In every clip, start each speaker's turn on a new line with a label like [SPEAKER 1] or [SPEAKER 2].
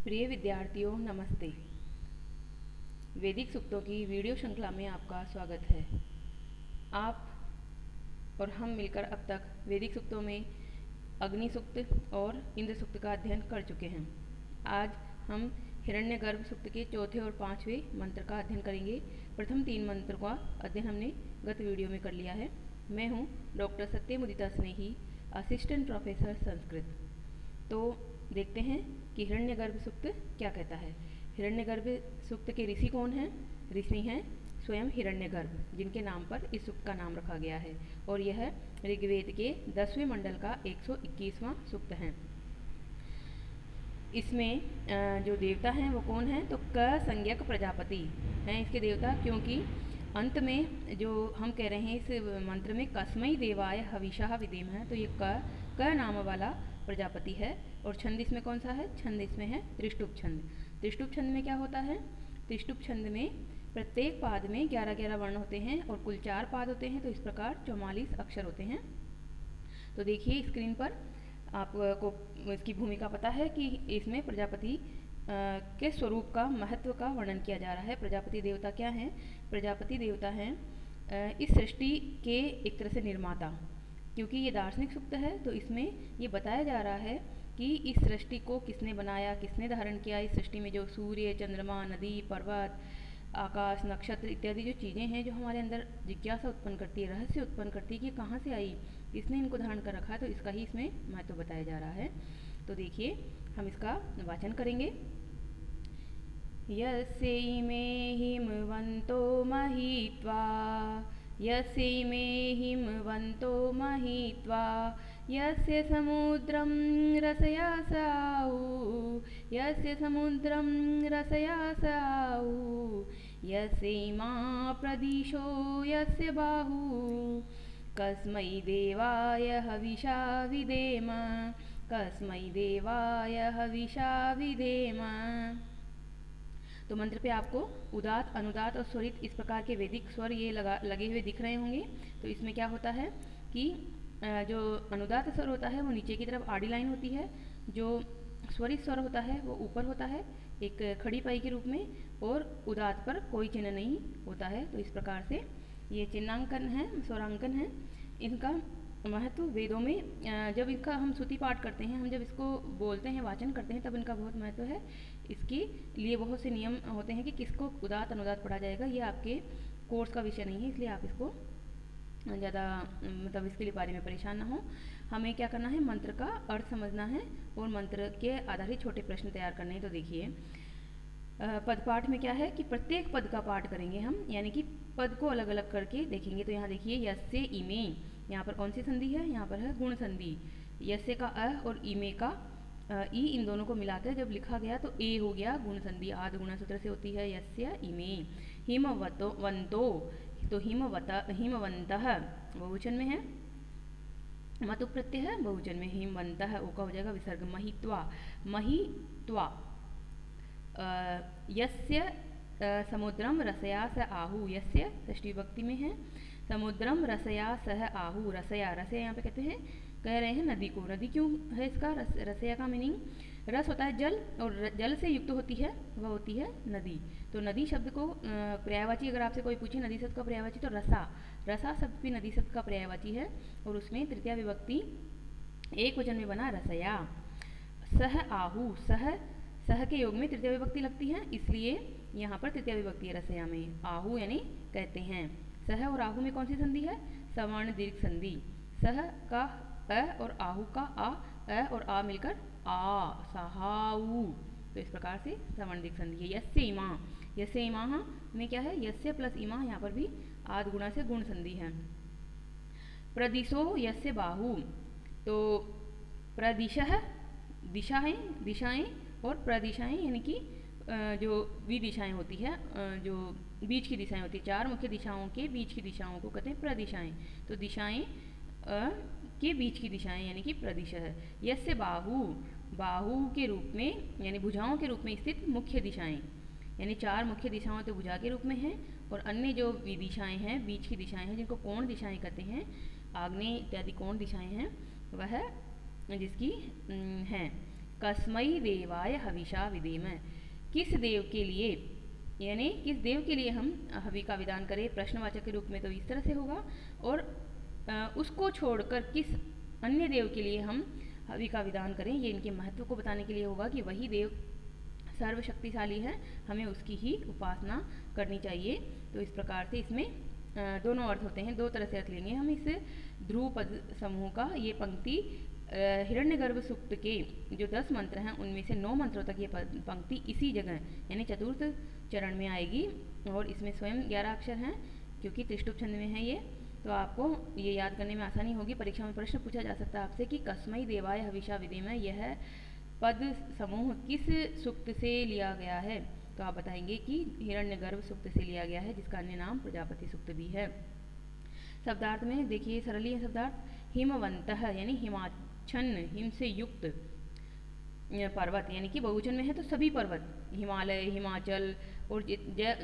[SPEAKER 1] प्रिय विद्यार्थियों नमस्ते। वैदिक सूक्तों की वीडियो श्रृंखला में आपका स्वागत है। आप और हम मिलकर अब तक वैदिक सूक्तों में अग्नि सूक्त और इंद्र सूक्त का अध्ययन कर चुके हैं। आज हम हिरण्यगर्भ सूक्त के चौथे और पांचवें मंत्र का अध्ययन करेंगे। प्रथम 3 मंत्र का अध्ययन हमने गत वीडियो में कर लिया है। मैं हूँ डॉक्टर सत्यमुदिता स्नेही, असिस्टेंट प्रोफेसर संस्कृत। तो देखते हैं कि हिरण्यगर्भ सूक्त क्या कहता है। हिरण्यगर्भ सूक्त के ऋषि कौन हैं? ऋषि हैं स्वयं हिरण्यगर्भ, जिनके नाम पर इस सूक्त का नाम रखा गया है। और यह ऋग्वेद के 10वें मंडल का 121वां सूक्त है। इसमें जो देवता हैं वो कौन हैं? तो क संज्ञक प्रजापति हैं इसके देवता, क्योंकि अंत में जो हम कह रहे हैं इस मंत्र में कस्मै देवाय हविषा विदेम है, तो ये क नाम वाला प्रजापति है। और छंद इसमें कौन सा है? छंद इसमें है त्रिष्टुप छंद। त्रिष्टुप छंद में क्या होता है? त्रिष्टुप छंद में प्रत्येक पाद में 11-11 वर्ण होते हैं और कुल 4 पाद होते हैं, तो इस प्रकार 44 अक्षर होते हैं। तो देखिए स्क्रीन पर आपको इसकी भूमिका पता है कि इसमें प्रजापति के स्वरूप का, महत्व का वर्णन किया जा रहा है। प्रजापति देवता क्या हैं? प्रजापति देवता हैं इस सृष्टि के एक तरह से निर्माता। क्योंकि ये दार्शनिक सूक्त है तो इसमें ये बताया जा रहा है कि इस सृष्टि को किसने बनाया, किसने धारण किया। इस सृष्टि में जो सूर्य, चंद्रमा, नदी, पर्वत, आकाश, नक्षत्र इत्यादि जो चीज़ें हैं जो हमारे अंदर जिज्ञासा उत्पन्न करती है, रहस्य उत्पन्न करती है कि कहाँ से आई, किसने इनको धारण कर रखा है, तो इसका ही इसमें महत्व बताया जा रहा है। तो देखिए हम इसका वाचन करेंगे। यस्यैमे हिमवन्तो महित्वा, यस्यैमे हिमवन्तो महित्वा, यस्य समुद्रं रसयासाऊ, यस्य समुद्रं रसयासाऊ, यस्यैमा प्रदिशो यस्य बाहू, कस्मै देवाय हविषा विदेम, कस्मै देवाय हविषा विदेम। तो मंत्र पे आपको उदात, अनुदात और स्वरित इस प्रकार के वैदिक स्वर ये लगे हुए दिख रहे होंगे। तो इसमें क्या होता है कि जो अनुदात स्वर होता है वो नीचे की तरफ आड़ी लाइन होती है, जो स्वरित स्वर होता है वो ऊपर होता है एक खड़ी पाई के रूप में, और उदात पर कोई चिन्ह नहीं होता है। तो इस प्रकार से ये चिन्हांकन है, स्वरांकन है। इनका महत्व वेदों में जब इसका हम श्रुति पाठ करते हैं, हम जब इसको बोलते हैं, वाचन करते हैं, तब इनका बहुत महत्व है। इसके लिए बहुत से नियम होते हैं कि किसको उदात अनुदात पढ़ा जाएगा। ये आपके कोर्स का विषय नहीं है, इसलिए आप इसको ज़्यादा मतलब इसके लिए बारे में परेशान ना हो। हमें क्या करना है? मंत्र का अर्थ समझना है और मंत्र के आधारित छोटे प्रश्न तैयार करने हैं। तो देखिए पद पाठ में क्या है कि प्रत्येक पद का पाठ करेंगे हम, यानी कि पद को अलग अलग करके देखेंगे। तो यहाँ देखिए यस्य इमे, यहाँ पर कौन सी संधि है? यहाँ पर है गुण संधि। यस्य का अ और इमे का ई, इन दोनों को मिलाकर जब लिखा गया तो ए हो गया गुण संधि। आद गुणा सूत्र से होती है यस्य इमे। हिमवतो वंतो, तो हिमवंतः बहुवचन में है, मतु प्रत्यय है, बहुवचन में हिमवंतः, ओ का हो जाएगा विसर्ग। महित्वा, महित्वा, यस्य समुद्रम रसया स आहु, यस्य षष्ठी विभक्ति में है। समुद्रम रसया सह आहु, रसया, रसया यहाँ पे कहते हैं, कह रहे हैं नदी को। नदी क्यों है इसका? रसया का मीनिंग रस होता है जल, और जल से युक्त होती है वह होती है नदी। तो नदी शब्द को पर्यायवाची अगर आपसे कोई पूछे नदी शब्द का पर्यायवाची, तो रसा, रसा शब्द भी नदी शब्द का पर्यायवाची है, और उसमें तृतीया विभक्ति एक वचन में बना रसया। सह आहु, सह, सह के योग में तृतीय विभक्ति लगती है, इसलिए यहाँ पर तृतीय विभक्ति है रसया में। आहु यानी कहते हैं। सह और आहु में कौन सी संधि है? सवर्ण दीर्घ संधि। सह का अ और आहु का आ, अ और आ मिलकर आ, सहाऊ। तो इस प्रकार से सवर्ण दीर्घ संधि है। यस्य इमा, यस्य इमा में क्या है? यस्य प्लस इमा, यहाँ पर भी आद गुणा से गुण संधि है। प्रदिशो यस्य बाहु, तो प्रदिशः दिशाएं, दिशाएं, और प्रदिशाएं यानी कि जो विदिशाएं होती है, जो बीच की दिशाएं होती है, 4 मुख्य दिशाओं के बीच की दिशाओं को कहते हैं प्रदिशाएं। तो दिशाएं के बीच की दिशाएं यानी कि प्रदिशः। यस्य बाहु, बाहु के रूप में यानी भुजाओं के रूप में स्थित मुख्य दिशाएं, यानी 4 मुख्य दिशाओं तो भुजा के रूप में हैं, और अन्य जो विदिशाएं हैं, बीच की दिशाएं हैं, जिनको कोण दिशाएं कहते हैं, आग्नेय इत्यादि कोण दिशाएं हैं, वह जिसकी हैं कस्मै देवाय हविषा विधेम, किस देव के लिए, यानी किस देव के लिए हम हवि का विधान करें। प्रश्नवाचक के रूप में तो इस तरह से होगा, और उसको छोड़कर किस अन्य देव के लिए हम हवि का विधान करें, ये इनके महत्व को बताने के लिए होगा कि वही देव सर्वशक्तिशाली है, हमें उसकी ही उपासना करनी चाहिए। तो इस प्रकार से इसमें दोनों अर्थ होते हैं, दो तरह से अर्थ लेंगे हम इस ध्रुव पद समूह का। ये पंक्ति हिरण्यगर्भ सूक्त के जो 10 मंत्र हैं उनमें से 9 मंत्रों तक ये पंक्ति इसी जगह यानी चतुर्थ चरण में आएगी, और इसमें स्वयं 11 अक्षर हैं क्योंकि त्रिष्टुप छंद में है ये। तो आपको ये याद करने में आसानी होगी। परीक्षा में प्रश्न पूछा जा सकता है आपसे कि कस्मै देवाय हविषा विधेम, यह पद समूह किस सूक्त से लिया गया है। तो आप बताएंगे कि हिरण्यगर्भ सूक्त से लिया गया है, जिसका अन्य नाम प्रजापति सूक्त भी है। शब्दार्थ में देखिए सरलीय शब्दार्थ, हिमवंतः यानी हिमाच्छन्न, हिम से युक्त पर्वत, यानी कि बहुवचन में है तो सभी पर्वत, हिमालय, हिमाचल और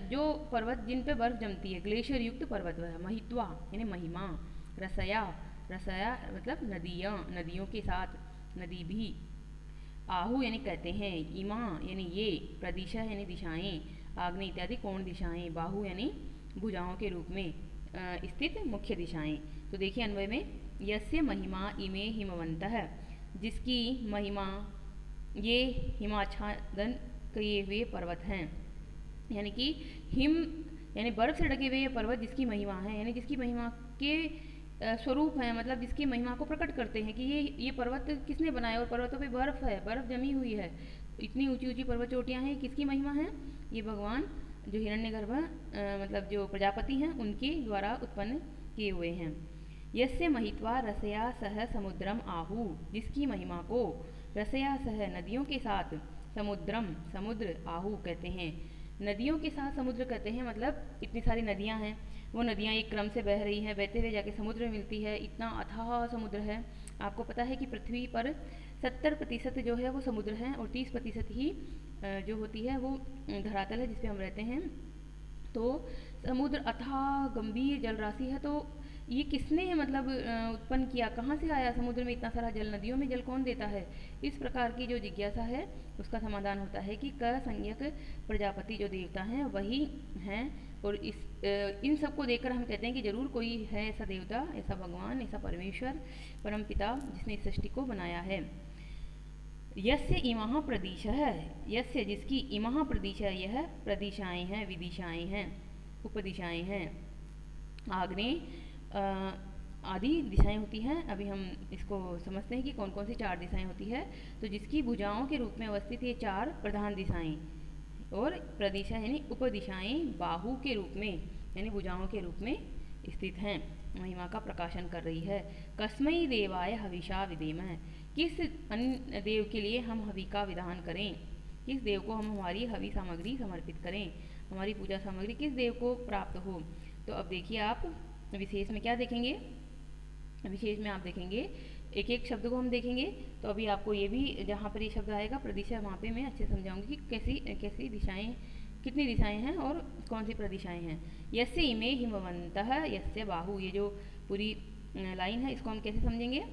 [SPEAKER 1] जो पर्वत जिन पे बर्फ जमती है, ग्लेशियर युक्त पर्वत वह। महित्वा यानी महिमा, रसया, रसया मतलब नदियाँ, नदियों के साथ, नदी भी। आहु यानी कहते हैं, इमा यानी ये, प्रदिशा यानी दिशाएं, आग्नेय इत्यादि कोण दिशाएं, बाहु यानी भुजाओं के रूप में स्थित मुख्य दिशाएं। तो देखिए अन्वय में, यस्य महिमा इमे हिमवंतः, जिसकी महिमा ये हिमाच्छादन किए हुए पर्वत हैं, यानी कि हिम यानी बर्फ से ढके हुए ये पर्वत जिसकी महिमा है, यानी जिसकी महिमा के स्वरूप हैं, मतलब जिसकी महिमा को प्रकट करते हैं कि ये पर्वत किसने बनाया, और पर्वतों पे बर्फ है, बर्फ जमी हुई है, इतनी ऊंची ऊंची पर्वत चोटियाँ हैं, किसकी महिमा है, ये भगवान जो हिरण्यगर्भ मतलब जो प्रजापति हैं उनके द्वारा उत्पन्न किए हुए हैं। यस्य महित्वा रसया सह समुद्रम आहु, जिसकी महिमा को रसया सह नदियों के साथ, समुद्रम समुद्र, आहु कहते हैं, नदियों के साथ समुद्र कहते हैं, मतलब इतनी सारी नदियां हैं, वो नदियां एक क्रम से बह रही हैं, बहते हुए जाके समुद्र में मिलती है, इतना अथाह समुद्र है। आपको पता है कि पृथ्वी पर 70% जो है वो समुद्र है, और 30% ही जो होती है वो धरातल है जिस पे हम रहते हैं। तो समुद्र अथाह गंभीर जल राशि है, तो ये किसने मतलब उत्पन्न किया, कहाँ से आया समुद्र में इतना सारा जल, नदियों में जल कौन देता है, इस प्रकार की जो जिज्ञासा है उसका समाधान होता है कि क संज्ञक प्रजापति जो देवता हैं वही हैं, और इन सब को देखकर हम कहते हैं कि जरूर कोई है ऐसा देवता, ऐसा भगवान, ऐसा परमेश्वर, परम पिता जिसने इस सृष्टि को बनाया है। यस्य इमः प्रदिशः, यस्य जिसकी इमः प्रदिशः, यह प्रदिशाएं हैं, विदिशाएं हैं, उपदिशाएं हैं, आग्नेय आदि दिशाएं होती हैं। अभी हम इसको समझते हैं कि कौन कौन सी 4 दिशाएं होती है। तो जिसकी भुजाओं के रूप में अवस्थित ये 4 प्रधान दिशाएं, और प्रदिशा यानी उपदिशाएं बाहु के रूप में यानी भुजाओं के रूप में स्थित हैं, महिमा का प्रकाशन कर रही है। कस्मै देवाय हविषा विधेम, किस अन्य देव के लिए हम हवि का विधान करें, किस देव को हम हमारी हवि सामग्री समर्पित करें, हमारी पूजा सामग्री किस देव को प्राप्त हो। तो अब देखिए आप विशेष में क्या देखेंगे, विशेष में आप देखेंगे एक एक शब्द को हम देखेंगे। तो अभी आपको ये भी जहाँ पर ये शब्द आएगा प्रदिशा, वहाँ पे मैं अच्छे समझाऊंगी कि कैसी दिशाएं, कितनी दिशाएं हैं और कौन सी प्रदिशाएं हैं। यस्य इमे हिमवंतः यस्य बाहु, ये जो पूरी लाइन है इसको हम कैसे समझेंगे,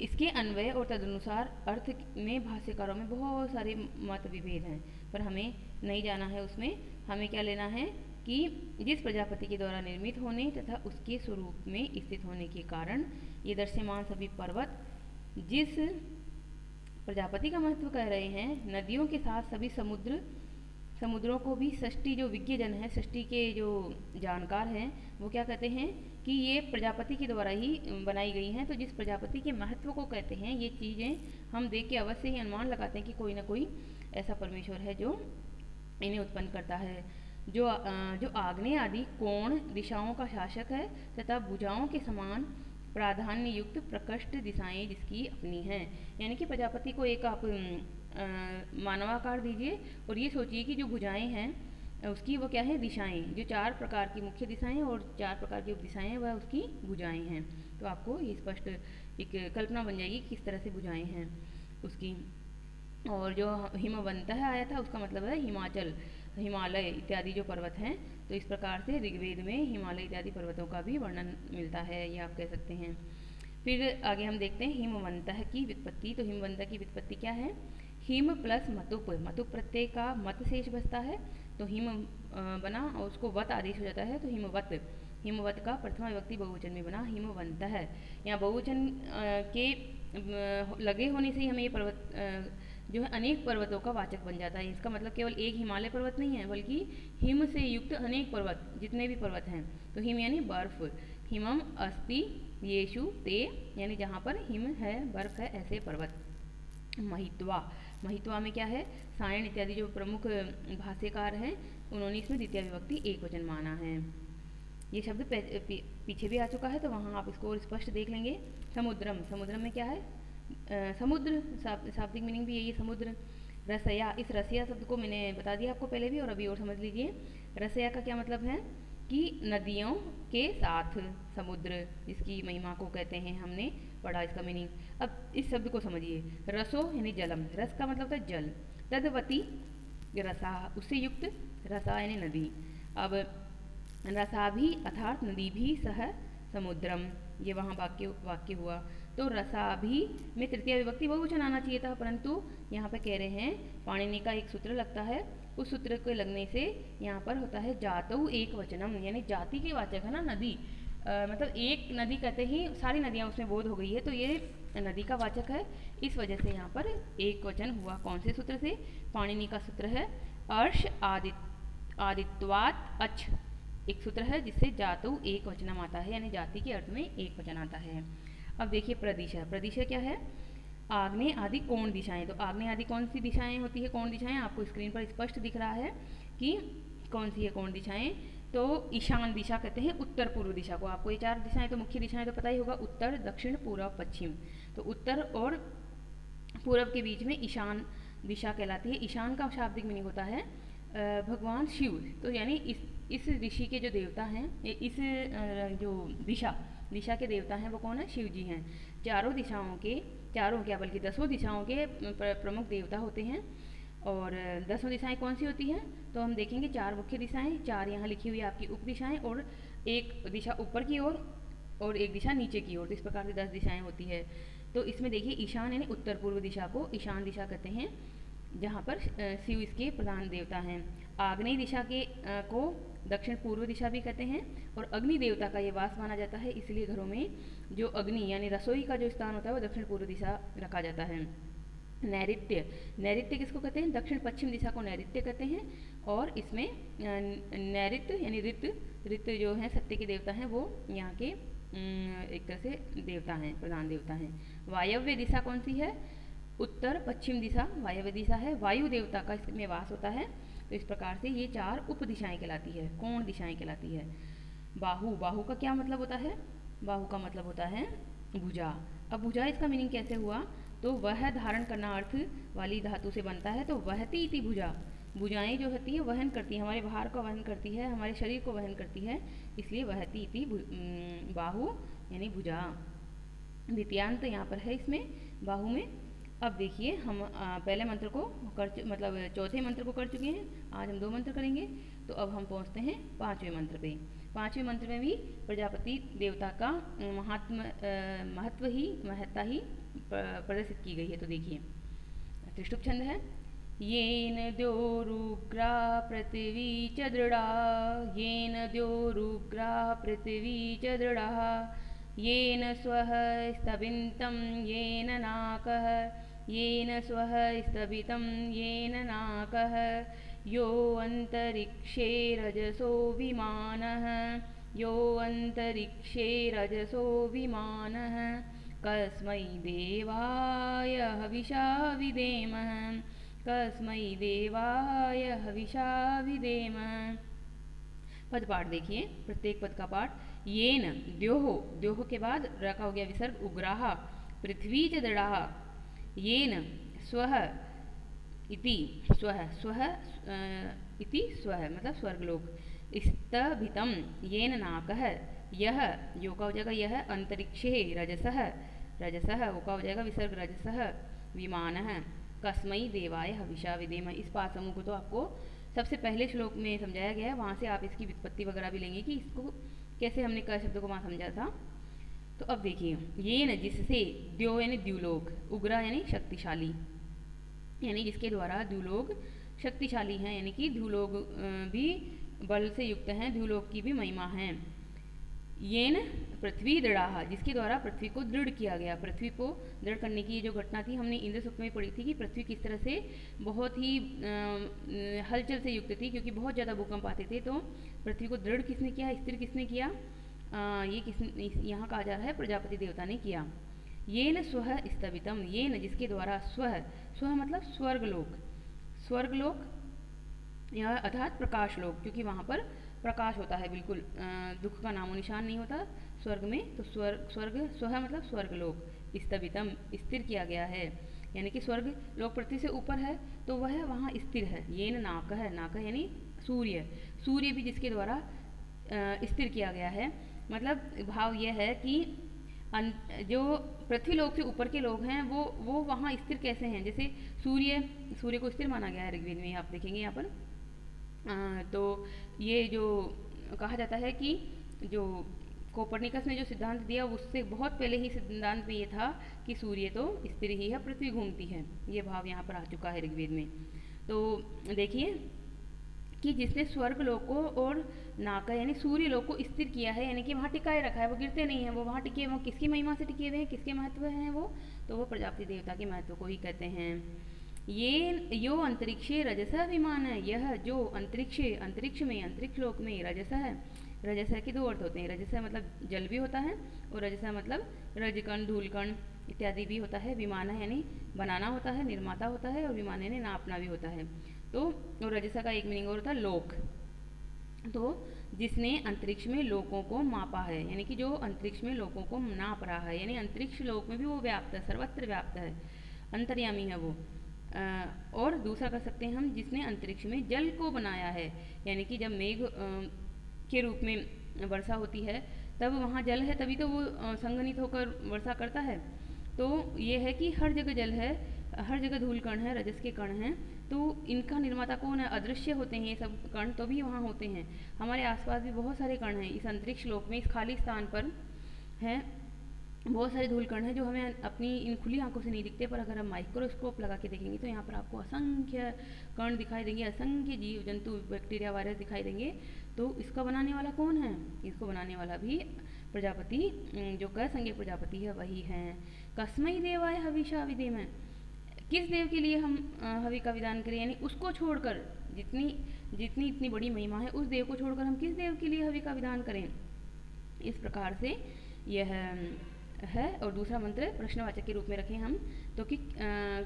[SPEAKER 1] इसके अन्वय और तदनुसार अर्थ में भाष्यकारों में बहुत सारे मत विभेद हैं, पर हमें नहीं जाना है उसमें। हमें क्या लेना है कि जिस प्रजापति के द्वारा निर्मित होने तथा उसके स्वरूप में स्थित होने के कारण ये दृश्यमान सभी पर्वत जिस प्रजापति का महत्व कह रहे हैं, नदियों के साथ सभी समुद्रों को भी सृष्टि जो विज्ञजन है, सृष्टि के जो जानकार हैं, वो क्या कहते हैं कि ये प्रजापति के द्वारा ही बनाई गई हैं। तो जिस प्रजापति के महत्व को कहते हैं, ये चीज़ें हम देख के अवश्य ही अनुमान लगाते हैं कि कोई ना कोई ऐसा परमेश्वर है जो इन्हें उत्पन्न करता है, जो आग्नेय आदि कोण दिशाओं का शासक है तथा भुजाओं के समान प्राधान्य युक्त प्रकृष्ट दिशाएं जिसकी अपनी हैं। यानी कि प्रजापति को एक आप मानवाकार दीजिए और ये सोचिए कि जो भुजाएं हैं उसकी वो क्या है, दिशाएं, जो 4 प्रकार की मुख्य दिशाएं और 4 प्रकार की उपदिशाएं हैं, वह उसकी भुजाएं हैं। तो आपको ये स्पष्ट एक कल्पना बन जाएगी किस तरह से भुजाएं हैं उसकी। और जो हिमवंतः आया था उसका मतलब है हिमाचल, हिमालय इत्यादि जो पर्वत हैं। तो इस प्रकार से ऋग्वेद में हिमालय इत्यादि पर्वतों का भी वर्णन मिलता है, ये आप कह सकते हैं। फिर आगे हम देखते हैं हिमवंतः की व्युत्पत्ति। तो हिमवंतः की व्युत्पत्ति क्या है? हिम प्लस मतुप, मतुप प्रत्यय का मत शेष बचता है तो हिम बना और उसको वत आदेश हो जाता है तो हिमवत। हिमवत का प्रथमा विभक्ति बहुवचन में बना हिमवंतः। यहाँ बहुवचन के लगे होने से ही हमें ये पर्वत जो है अनेक पर्वतों का वाचक बन जाता है। इसका मतलब केवल एक हिमालय पर्वत नहीं है बल्कि हिम से युक्त अनेक पर्वत, जितने भी पर्वत हैं। तो हिम यानी बर्फ, हिमम अस्ति येषु ते, यानी जहाँ पर हिम है, बर्फ है, ऐसे पर्वत। महित्वा, महित्वा में क्या है? सायण इत्यादि जो प्रमुख भाष्यकार हैं उन्होंने इसमें द्वितीय विभक्ति एक वचन माना है। ये शब्द पीछे भी आ चुका है तो वहाँ आप इसको और स्पष्ट देख लेंगे। समुद्रम, समुद्रम में क्या है? समुद्र, शाब्दिक मीनिंग भी यही है समुद्र। रसया, इस रसया शब्द को मैंने बता दिया आपको पहले भी और अभी और समझ लीजिए। रसया का क्या मतलब है कि नदियों के साथ समुद्र, जिसकी महिमा को कहते हैं, हमने पढ़ा इसका मीनिंग। अब इस शब्द को समझिए। रसो यानी जलम, रस का मतलब है जल। तदवती रसा, उससे युक्त, रसा यानी नदी। अब रसा भी अर्थात नदी भी सह समुद्रम, ये वहाँ वाक्य हुआ। तो रसा भी में तृतीय विभक्ति बहुवचन आना चाहिए था, परंतु यहाँ पे कह रहे हैं पाणिनि का एक सूत्र लगता है, उस सूत्र के लगने से यहाँ पर होता है जातौ एक वचनम, यानी जाति के वाचक है ना नदी। मतलब एक नदी कहते ही सारी नदियाँ उसमें बोध हो गई है, तो ये नदी का वाचक है। इस वजह से यहाँ पर एक वचन हुआ। कौन से सूत्र से? पाणिनि का सूत्र है अर्श आदित्वात् अच, एक सूत्र है जिससे जातु एक वचनम आता है, यानी जाति के अर्थ में एक वचन आता है। अब देखिए प्रदिशा, प्रदिशा क्या है? आग्नेय आदि कोण दिशाएं। तो आग्नेय आदि कौन सी दिशाएं होती है? कोण दिशाएं आपको स्क्रीन पर स्पष्ट दिख रहा है कि कौन सी है कोण दिशाएं। तो ईशान दिशा कहते हैं उत्तर पूर्व दिशा को। आपको ये चार दिशाएं तो मुख्य दिशाएं तो पता ही होगा, उत्तर, दक्षिण, पूर्व, पश्चिम। तो उत्तर और पूर्व के बीच में ईशान दिशा कहलाती है। ईशान का शाब्दिक मीनिंग होता है भगवान शिव। तो यानी इस ऋषि के जो देवता हैं, इस जो दिशा के देवता हैं वो कौन है? शिव जी हैं। चारों दिशाओं के, चारों क्या बल्कि 10 दिशाओं के प्रमुख देवता होते हैं। और 10 दिशाएं कौन सी होती हैं? तो हम देखेंगे 4 मुख्य दिशाएं, 4 यहाँ लिखी हुई आपकी उप दिशाएं और एक दिशा ऊपर की ओर और एक दिशा नीचे की ओर। तो इस प्रकार से 10 दिशाएं होती है। तो इसमें देखिए ईशान यानी उत्तर पूर्व दिशा को ईशान दिशा कहते हैं, जहाँ पर शिव इसके प्रधान देवता हैं। आग्नेय दिशा के को दक्षिण पूर्व दिशा भी कहते हैं और अग्नि देवता का ये वास माना जाता है, इसलिए घरों में जो अग्नि यानी रसोई का जो स्थान होता है वो दक्षिण पूर्व दिशा रखा जाता है। नैऋत्य, नैऋत्य किसको कहते हैं? दक्षिण पश्चिम दिशा को नैऋत्य कहते हैं। और इसमें नैऋत्य यानी ऋत जो है सत्य के देवता हैं, वो यहाँ के एक तरह से देवता हैं, प्रधान देवता हैं। वायव्य दिशा कौन सी है? उत्तर पश्चिम दिशा वायव्य दिशा है, वायु देवता का इसमें वास होता है। तो इस प्रकार से ये 4 उप दिशाएं कहलाती है, कोण दिशाएं कहलाती है। बाहु, बाहु का क्या मतलब होता है? बाहु का मतलब होता है भुजा। अब भुजा इसका मीनिंग कैसे हुआ? तो वह धारण करना अर्थ वाली धातु से बनता है, तो वहती इति भुजा, भुजाएं जो होती है वहन करती है, हमारे भार को वहन करती है, हमारे शरीर को वहन करती है, इसलिए वहती इति बाहु यानी भुजा। द्वितीयांत यहाँ पर है इसमें बाहु में। अब देखिए हम पहले मंत्र को मतलब चौथे मंत्र को कर चुके हैं, आज हम 2 मंत्र करेंगे। तो अब हम पहुँचते हैं 5वें मंत्र पे। 5वें मंत्र में भी प्रजापति देवता का महत्ता ही प्रदर्शित की गई है। तो देखिए त्रिष्टुप छंद है। येन द्योरुग्रा पृथ्वी च दृढ़ा, येन द्योरुग्रा पृथ्वी च दृढ़ा, येन स्वः स्तविन्तं येन नाकः, येन स्वः स्तवितं येन नाकः, यो अन्तरिक्षे रजसो विमानः, यो अन्तरिक्षे रजसो विमानः, कस्मै देवाय हविषा विधेमः, कस्मै देवाय हविषा विधेमः। पद पाठ देखिए, प्रत्येक पद का पाठ। येन द्योह, द्योह के बाद र का हो गया विसर्ग, उग्राह, पृथ्वी च दृढ़ाः, येन स्वः इति, स्वः स्वः इति स्वः मतलब स्वर्गलोक, स्तभितं येन नाकः, यह यो का हो जाएगा यह, अंतरिक्षे रजसः, रजसः वो का हो जाएगा विसर्ग रजसः, विमानः, कस्मै देवाय हविषा विधेम। इस पाठ समूह को तो आपको सबसे पहले श्लोक में समझाया गया है, वहाँ से आप इसकी व्युत्पत्ति वगैरह भी लेंगे कि इसको कैसे हमने क शब्द को वहाँ समझा था। तो अब देखिए, ये न जिससे द्यो यानी द्युलोक, उग्रा यानी शक्तिशाली, यानी जिसके द्वारा द्युलोक शक्तिशाली हैं, यानी कि द्युलोक भी बल से युक्त हैं, द्युलोक की भी महिमा है। येन पृथ्वी दृढ़ा, जिसके द्वारा पृथ्वी को दृढ़ किया गया। पृथ्वी को दृढ़ करने की ये जो घटना थी, हमने इंद्र सूक्त में पढ़ी थी कि पृथ्वी किस तरह से बहुत ही हलचल से युक्त थी, क्योंकि बहुत ज़्यादा भूकंप आते थे। तो पृथ्वी को दृढ़ किसने किया, स्थिर किसने किया, ये यहाँ कहा जा रहा है प्रजापति देवता ने किया। ये न स्वह स्तवितम, ये न जिसके द्वारा, स्वह, स्वह मतलब स्वर्गलोक, स्वर्गलोक या अर्थात प्रकाश लोक, क्योंकि वहाँ पर प्रकाश होता है, बिल्कुल दुख का नामो निशान नहीं होता स्वर्ग में। तो स्वर्ग स्वह मतलब स्वर्गलोक, स्तवितम स्थिर किया गया है, यानी कि स्वर्ग लोक पृथ्वी से ऊपर है तो वह वहाँ स्थिर है। ये न नाक है, नाक यानी सूर्य, सूर्य भी जिसके द्वारा स्थिर किया गया है। मतलब भाव यह है कि जो पृथ्वी लोक से ऊपर के लोग हैं वो वहाँ स्थिर कैसे हैं। जैसे सूर्य को स्थिर माना गया है ऋग्वेद में, आप देखेंगे यहाँ पर। तो ये जो कहा जाता है कि जो कोपर्निकस ने जो सिद्धांत दिया उससे बहुत पहले ही सिद्धांत में ये था कि सूर्य तो स्थिर ही है, पृथ्वी घूमती है। ये भाव यहाँ पर आ चुका है ऋग्वेद में। तो देखिए कि जिसने स्वर्ग लोक को और नाका यानी सूर्य लोक को स्थिर किया है, यानी कि वहाँ टिकाए रखा है, वो गिरते नहीं हैं, वो वहाँ टिके, वो किसकी महिमा से टिके हुए हैं, किसके महत्व हैं वो, तो वो प्रजापति देवता के महत्व को ही कहते हैं। ये यो अंतरिक्षे रजस विमान है, यह जो अंतरिक्ष में, अंतरिक्ष लोक में रजस है। रजस के दो अर्थ होते हैं, रजस मतलब जल भी होता है और रजस मतलब रजकण, धूलकण इत्यादि भी होता है। विमान यानी बनाना होता है, निर्माता होता है, और विमान यानी नापना भी होता है। तो और रजसा का एक मीनिंग और होता है लोक, तो जिसने अंतरिक्ष में लोकों को मापा है, यानी कि जो अंतरिक्ष में लोकों को नाप रहा है, यानी अंतरिक्ष लोक में भी वो व्याप्त है, सर्वत्र व्याप्त है, अंतर्यामी है वो। और दूसरा कर सकते हैं हम, जिसने अंतरिक्ष में जल को बनाया है, यानी कि जब मेघ के रूप में वर्षा होती है तब वहाँ जल है, तभी तो वो संघनित होकर वर्षा करता है। तो ये है कि हर जगह जल है, हर जगह धूल कण है, रजस के कण हैं, तो इनका निर्माता कौन है, अदृश्य होते हैं ये सब कण, तो भी वहाँ होते हैं। हमारे आसपास भी बहुत सारे कण हैं इस अंतरिक्ष लोक में, इस खाली स्थान पर हैं बहुत सारे धूल कण हैं जो हमें अपनी इन खुली आंखों से नहीं दिखते, पर अगर हम माइक्रोस्कोप लगा के देखेंगे तो यहाँ पर आपको असंख्य कण दिखाई देंगे, असंख्य जीव जंतु, बैक्टीरिया, वायरस दिखाई देंगे। तो इसका बनाने वाला कौन है, इसको बनाने वाला भी प्रजापति, जो क संज्ञक प्रजापति है वही है। कस्मई देवाय हविषा विधेम, किस देव के लिए हम हवि का विधान करें, यानी उसको छोड़कर, जितनी इतनी बड़ी महिमा है उस देव को छोड़कर हम किस देव के लिए हवि का विधान करें, इस प्रकार से यह है। और दूसरा मंत्र प्रश्नवाचक के रूप में रखें हम, तो कि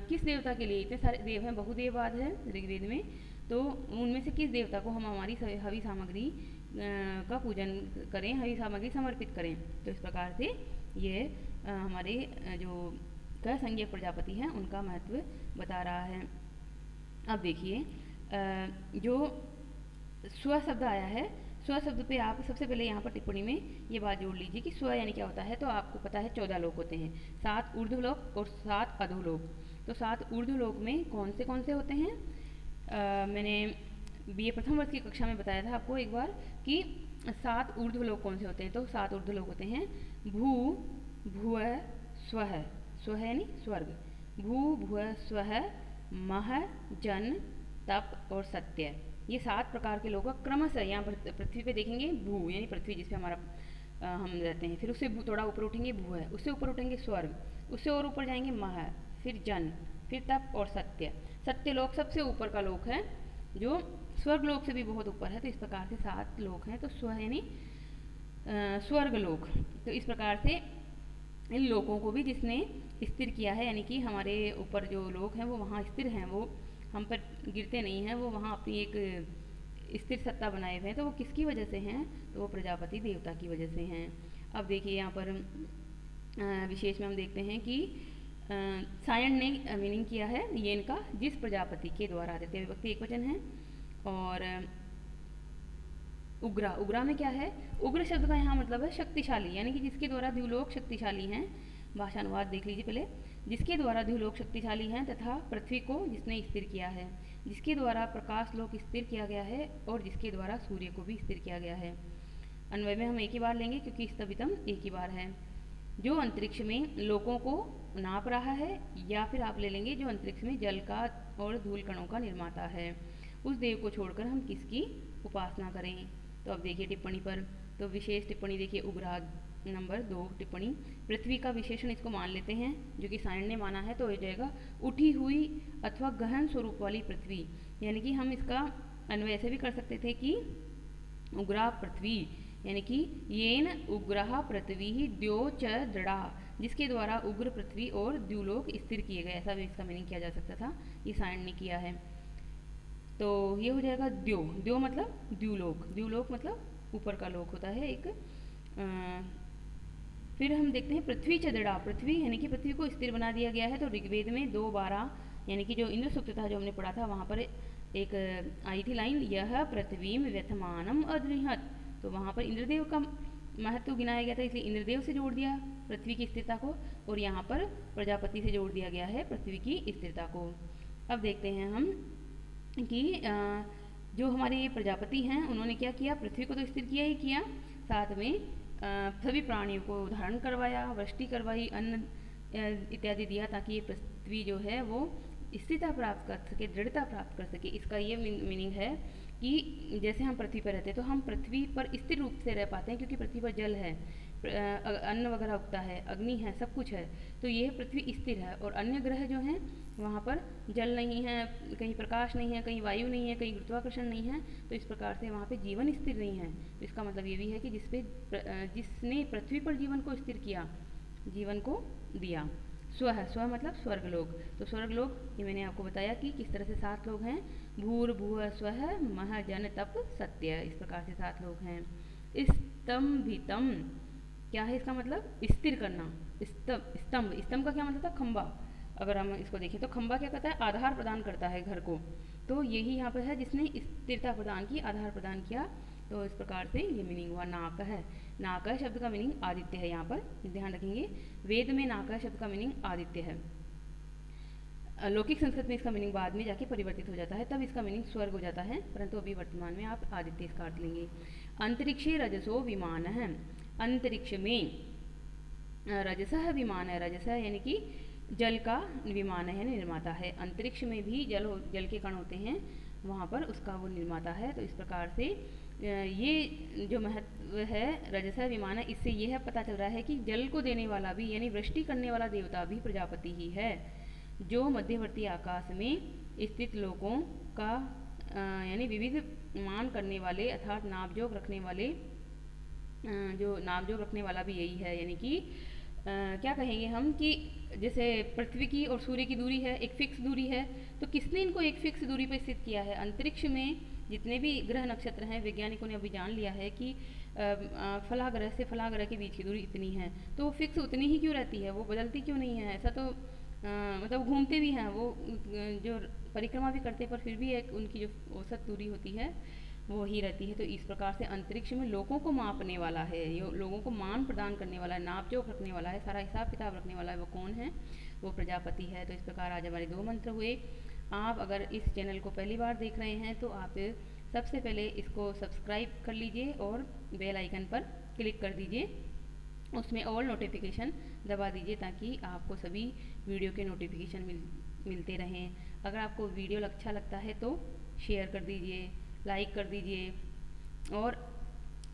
[SPEAKER 1] किस देवता के लिए, इतने सारे देव हैं, बहुदेववाद है ऋग्वेद में, तो उनमें से किस देवता को हम हमारी हवि सामग्री का पूजन करें, हवि सामग्री समर्पित करें। तो इस प्रकार से ये हमारे जो क संज्ञक प्रजापति हैं उनका महत्व बता रहा है। अब देखिए जो स्व शब्द आया है, स्व शब्द पे आप सबसे पहले यहाँ पर टिप्पणी में ये बात जोड़ लीजिए कि स्व यानी क्या होता है। तो आपको पता है 14 लोक होते हैं, 7 ऊर्ध्वलोक और 7 अधोलोक। तो 7 ऊर्ध्वलोक में कौन से होते हैं, मैंने BA प्रथम वर्ष की कक्षा में बताया था आपको एक बार कि 7 ऊर्ध्वलोक कौन से होते हैं। तो 7 ऊर्ध्वलोक होते हैं भू, भुव, स्वः, स्वः यानी स्वर्ग, भू, भुव, स्वः, मह, जन, तप और सत्य। ये 7 प्रकार के लोग क्रमशः यहाँ पर पृथ्वी पे देखेंगे, भू यानी पृथ्वी जिस पे हमारा हम रहते हैं, फिर उससे थोड़ा ऊपर उठेंगे भू है, उससे ऊपर उठेंगे स्वर्ग, उससे और ऊपर जाएंगे मह, फिर जन, फिर तप और सत्य। सत्य लोक सबसे ऊपर का लोक है जो स्वर्ग लोक से भी बहुत ऊपर है। तो इस प्रकार से 7 लोक हैं। तो स्व यानी स्वर्ग लोक। तो इस प्रकार से इन लोकों को भी जिसने स्थिर किया है, यानी कि हमारे ऊपर जो लोग हैं वो वहाँ स्थिर हैं, वो हम पर गिरते नहीं हैं, वो वहाँ अपनी एक स्थिर सत्ता बनाए हुए हैं। तो वो किसकी वजह से हैं, तो वो प्रजापति देवता की वजह से हैं। अब देखिए यहाँ पर विशेष में हम देखते हैं कि सायण ने मीनिंग किया है ये इनका, जिस प्रजापति के द्वारा, द्वितीय विभक्ति एकवचन है। और उग्रा, उग्रा में क्या है, उग्र शब्द का यहाँ मतलब है शक्तिशाली, यानी कि जिसके द्वारा द्युलोक शक्तिशाली हैं। भाषा अनुवाद देख लीजिए पहले, जिसके द्वारा द्युलोक शक्तिशाली हैं तथा पृथ्वी को जिसने स्थिर किया है, जिसके द्वारा प्रकाश लोक स्थिर किया गया है और जिसके द्वारा सूर्य को भी स्थिर किया गया है। अन्वय में हम एक ही बार लेंगे क्योंकि स्तवितम एक ही बार है। जो अंतरिक्ष में लोगों को नाप रहा है, या फिर आप ले लेंगे जो अंतरिक्ष में जल का और धूल कणों का निर्माता है, उस देव को छोड़कर हम किसकी उपासना करें। तो अब देखिए टिप्पणी पर, तो विशेष टिप्पणी देखिए उग्राह नंबर 2 टिप्पणी, पृथ्वी का विशेषण इसको मान लेते हैं जो कि सायण ने माना है, तो हो जाएगा उठी हुई अथवा गहन स्वरूप वाली पृथ्वी। यानी कि हम इसका अन्वय ऐसे भी कर सकते थे कि उग्रा पृथ्वी, यानी कि येन उग्रह पृथ्वी द्यो च दृढ़ा, जिसके द्वारा उग्र पृथ्वी और द्युलोक स्थिर किए गए, ऐसा भी इसका मीनिंग किया जा सकता था, ये सायण ने किया है। तो ये हो जाएगा द्यो, द्यो मतलब द्युलोक, द्युलोक मतलब ऊपर का लोक होता है एक। फिर हम देखते हैं पृथ्वी चदड़ा, पृथ्वी यानी कि पृथ्वी को स्थिर बना दिया गया है। तो ऋग्वेद में 2:12 यानी कि जो इंद्र सूक्त था जो हमने पढ़ा था, वहाँ पर एक आई थी लाइन, यह पृथ्वीम व्यथमानम अदृहत, तो वहाँ पर इंद्रदेव का महत्व गिनाया गया था, इसलिए इंद्रदेव से जोड़ दिया पृथ्वी की स्थिरता को, और यहाँ पर प्रजापति से जोड़ दिया गया है पृथ्वी की स्थिरता को। अब देखते हैं हम कि जो हमारे प्रजापति हैं उन्होंने क्या किया, पृथ्वी को तो स्थिर किया ही किया, साथ में सभी प्राणियों को धारण करवाया, वृष्टि करवाई, अन्न इत्यादि दिया, ताकि ये पृथ्वी जो है वो स्थिरता प्राप्त कर सके, दृढ़ता प्राप्त कर सके। इसका ये मीनिंग है कि जैसे हम पृथ्वी पर रहते हैं तो हम पृथ्वी पर स्थिर रूप से रह पाते हैं, क्योंकि पृथ्वी पर जल है, अन्न वगैरह उगता है, अग्नि है, सब कुछ है, तो ये पृथ्वी स्थिर है। और अन्य ग्रह जो हैं वहाँ पर जल नहीं है, कहीं प्रकाश नहीं है, कहीं वायु नहीं है, कहीं गुरुत्वाकर्षण नहीं है, तो इस प्रकार से वहाँ पे जीवन स्थिर नहीं है। तो इसका मतलब ये भी है कि जिसने पृथ्वी पर जीवन को स्थिर किया, जीवन को दिया। स्व है, स्व मतलब स्वर्गलोक, तो स्वर्गलोक ये मैंने आपको बताया कि किस तरह से 7 लोग हैं, भूर भुव स्व मह जन तप सत्य, इस प्रकार से 7 लोग हैं। स्तंभितम क्या है इसका मतलब, स्थिर करना, स्तंभ, स्तंभ का क्या मतलब था, खंबा। अगर हम इसको देखें तो खंबा क्या करता है, आधार प्रदान करता है घर को, तो यही यहाँ पर है जिसने स्थिरता प्रदान की, आधार प्रदान किया। तो इस प्रकार से ये मीनिंग हुआ नाक है। नाक शब्द का मीनिंग आदित्य है, यहाँ पर ध्यान रखेंगे, वेद में नाक शब्द का मीनिंग आदित्य है। लौकिक संस्कृत में इसका मीनिंग बाद में जाके परिवर्तित हो जाता है, तब इसका मीनिंग स्वर्ग हो जाता है, परंतु अभी वर्तमान में आप आदित्य इसका अर्थ लेंगे। अंतरिक्षे रजसो विमान है, अंतरिक्ष में रजसः विमान है, रजस यानी कि जल का विमान है, निर्माता है। अंतरिक्ष में भी जल के कण होते हैं, वहाँ पर उसका वो निर्माता है। तो इस प्रकार से ये जो महत्व है रजसः विमान है, इससे यह पता चल रहा है कि जल को देने वाला भी, यानी वृष्टि करने वाला देवता भी प्रजापति ही है, जो मध्यवर्ती आकाश में स्थित लोगों का यानी विविध मान करने वाले, अर्थात नापजोक रखने वाले, जो नापजोक रखने वाला भी यही है। यानी कि क्या कहेंगे हम कि जैसे पृथ्वी की और सूर्य की दूरी है, एक फिक्स दूरी है, तो किसने इनको एक फिक्स दूरी पर स्थित किया है। अंतरिक्ष में जितने भी ग्रह नक्षत्र हैं, वैज्ञानिकों ने अभी जान लिया है कि फला ग्रह से फला ग्रह के बीच की दूरी इतनी है, तो वो फिक्स उतनी ही क्यों रहती है, वो बदलती क्यों नहीं है। ऐसा तो मतलब घूमते भी हैं वो, जो परिक्रमा भी करते हैं, पर फिर भी एक उनकी जो औसत दूरी होती है वो ही रहती है। तो इस प्रकार से अंतरिक्ष में लोगों को मापने वाला है, ये लोगों को मान प्रदान करने वाला है, नापजोक रखने वाला है, सारा हिसाब किताब रखने वाला है, वो कौन है, वो प्रजापति है। तो इस प्रकार आज हमारे 2 मंत्र हुए। आप अगर इस चैनल को पहली बार देख रहे हैं तो आप सबसे पहले इसको सब्सक्राइब कर लीजिए और बेल आइकन पर क्लिक कर दीजिए, उसमें ऑल नोटिफिकेशन दबा दीजिए, ताकि आपको सभी वीडियो के नोटिफिकेशन मिलते रहें। अगर आपको वीडियो अच्छा लगता है तो शेयर कर दीजिए, लाइक कर दीजिए, और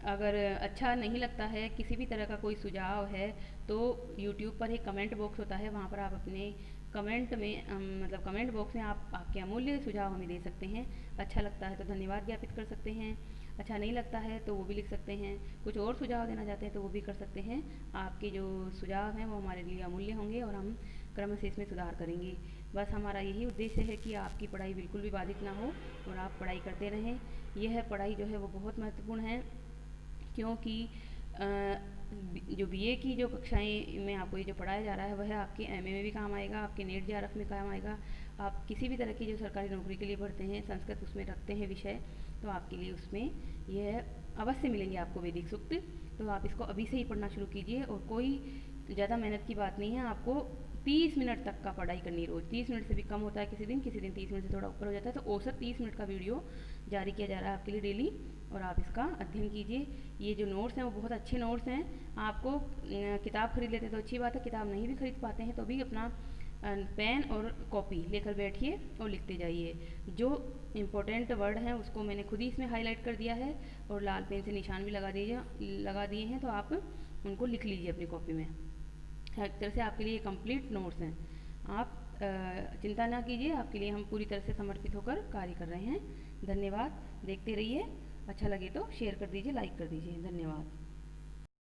[SPEAKER 1] अगर अच्छा नहीं लगता है, किसी भी तरह का कोई सुझाव है, तो YouTube पर एक कमेंट बॉक्स होता है, वहाँ पर आप अपने कमेंट में मतलब कमेंट बॉक्स में आप आपके अमूल्य सुझाव हमें दे सकते हैं। अच्छा लगता है तो धन्यवाद ज्ञापित कर सकते हैं, अच्छा नहीं लगता है तो वो भी लिख सकते हैं, कुछ और सुझाव देना चाहते हैं तो वो भी कर सकते हैं। आपके जो सुझाव हैं वो हमारे लिए अमूल्य होंगे और हम क्रम से इसमें सुधार करेंगे। बस हमारा यही उद्देश्य है कि आपकी पढ़ाई बिल्कुल भी बाधित ना हो और आप पढ़ाई करते रहें। यह पढ़ाई जो है वो बहुत महत्वपूर्ण है, क्योंकि जो BA की जो कक्षाएं में आपको ये जो पढ़ाया जा रहा है वह आपके MA में भी काम आएगा, आपके नेट JRF में काम आएगा। आप किसी भी तरह की जो सरकारी नौकरी के लिए पढ़ते हैं, संस्कृत उसमें रखते हैं विषय, तो आपके लिए उसमें यह अवश्य मिलेंगे आपको वैदिक सूक्त। तो आप इसको अभी से ही पढ़ना शुरू कीजिए, और कोई ज़्यादा मेहनत की बात नहीं है। आपको 30 मिनट तक का पढ़ाई करनी रोज़, 30 मिनट से भी कम होता है किसी दिन 30 मिनट से थोड़ा ऊपर हो जाता है, तो औसत 30 मिनट का वीडियो जारी किया जा रहा है आपके लिए डेली, और आप इसका अध्ययन कीजिए। ये जो नोट्स हैं वो बहुत अच्छे नोट्स हैं। आपको किताब खरीद लेते तो अच्छी बात है, किताब नहीं भी खरीद पाते हैं तो भी अपना पेन और कॉपी लेकर बैठिए और लिखते जाइए। जो इम्पोर्टेंट वर्ड हैं उसको मैंने खुद ही इसमें हाईलाइट कर दिया है और लाल पेन से निशान भी लगा दिए हैं, तो आप उनको लिख लीजिए अपनी कॉपी में। एक तरह से आपके लिए कंप्लीट नोट्स हैं। आप चिंता ना कीजिए, आपके लिए हम पूरी तरह से समर्पित होकर कार्य कर रहे हैं। धन्यवाद। देखते रहिए, अच्छा लगे तो शेयर कर दीजिए, लाइक कर दीजिए। धन्यवाद।